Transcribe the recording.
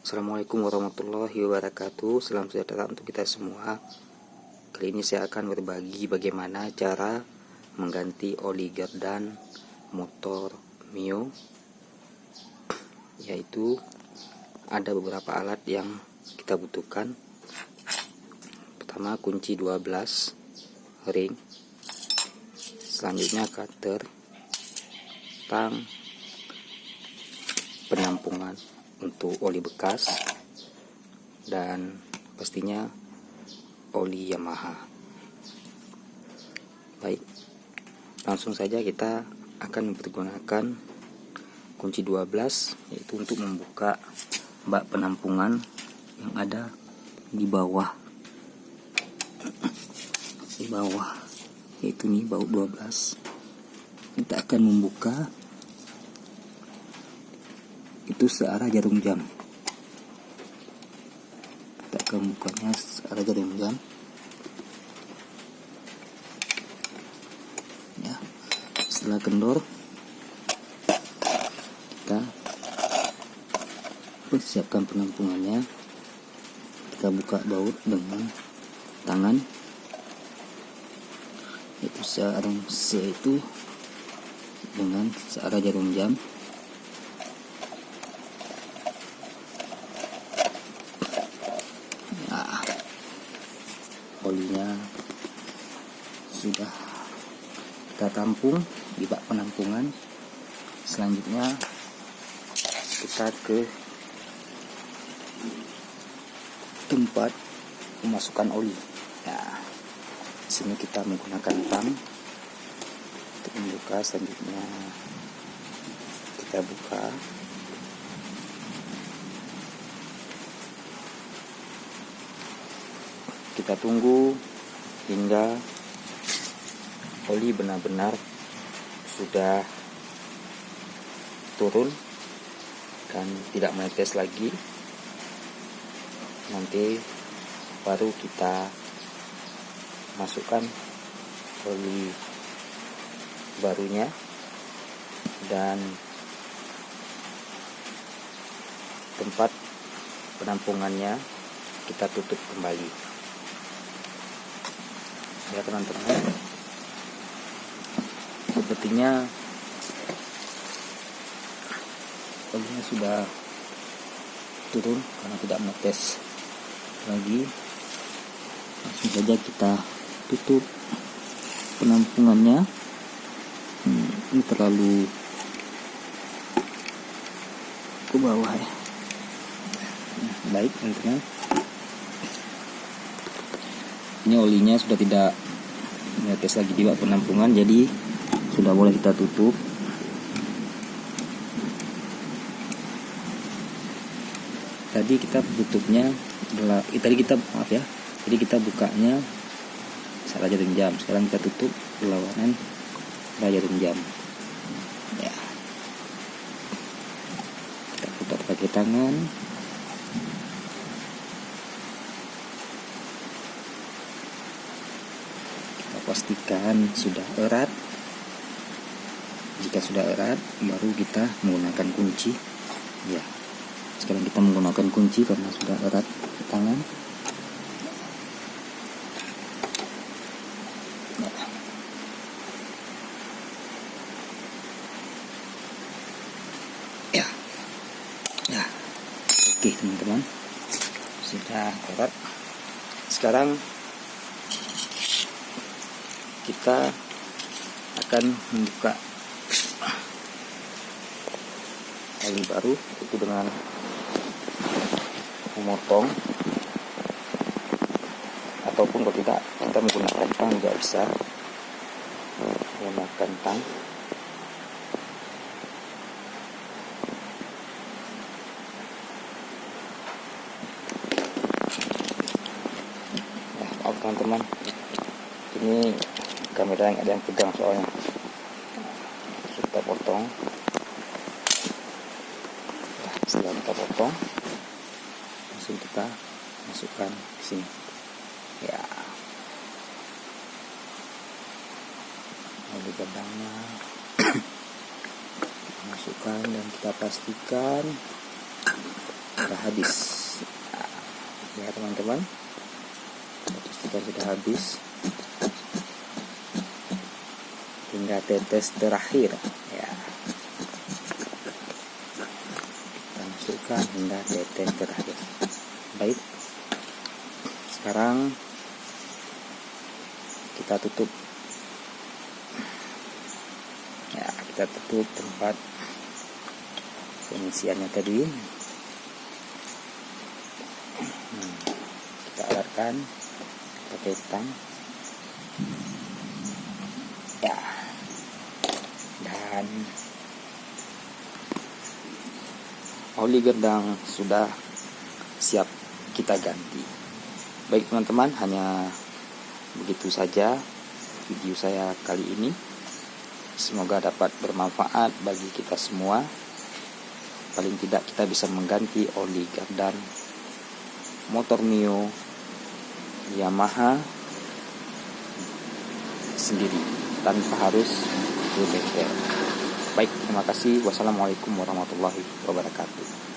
Assalamualaikum warahmatullahi wabarakatuh. Salam sejahtera untuk kita semua. Kali ini saya akan berbagi bagaimana cara mengganti oli gardan motor Mio. Yaitu ada beberapa alat yang kita butuhkan. Pertama, kunci 12 ring. Selanjutnya cutter, tang, penampungan untuk oli bekas, dan pastinya oli Yamaha. Baik, langsung saja kita akan menggunakan kunci 12, yaitu untuk membuka bak penampungan yang ada di bawah, yaitu nih baut 12. Kita akan membuka itu searah jarum jam. Kita akan membukanya searah jarum jam. Ya, setelah kendor, kita persiapkan penampungannya. Kita buka baut dengan tangan, yaitu searah itu dengan searah jarum jam. Olinya sudah kita tampung di bak penampungan. Selanjutnya kita ke tempat memasukkan oli. Ya, di sini kita menggunakan tang untuk membuka. Selanjutnya kita buka. Kita tunggu hingga oli benar-benar sudah turun dan tidak menetes lagi. Nanti baru kita masukkan oli barunya dan tempat penampungannya kita tutup kembali. Ya teman-teman, sepertinya olinya sudah turun karena tidak menetes lagi. Langsung saja kita tutup penampungannya. Ini terlalu ke bawah ya. Baik teman-teman, ini olinya sudah tidak menetes lagi di bak penampungan, jadi sudah boleh kita tutup. Tadi kita tutupnya adalah tadi kita bukanya searah jarum jam. Sekarang kita tutup berlawanan searah jarum jam. Ya, kita putar pakai tangan. Pastikan sudah erat. Jika sudah erat, baru kita menggunakan kunci. Ya, sekarang kita menggunakan kunci karena sudah erat di tangan. Ya, oke teman-teman, sudah erat. Sekarang kita akan membuka oli baru, itu dengan memotong, ataupun kalau tidak kita menggunakan tang juga bisa. Menggunakan tang. Maaf teman-teman, ini kamera yang ada yang pegang soalnya. Kita potong. Setelah kita potong, langsung kita masukkan ke sini. Ya, oli gardangnya masukkan dan kita pastikan sudah habis. Nah, ya teman-teman, pastikan sudah habis hingga tetes terakhir ya. Kita masukkan hingga tetes terakhir. Baik, sekarang kita tutup ya, kita tutup tempat pengisiannya tadi. Kita alarkan pakai tang ya, dan oli gendang sudah siap kita ganti. Baik teman-teman, hanya begitu saja video saya kali ini. Semoga dapat bermanfaat bagi kita semua. Paling tidak kita bisa mengganti oli gardan motor Mio Yamaha sendiri tanpa harus ke bengkel. Baik, terima kasih. Wassalamualaikum warahmatullahi wabarakatuh.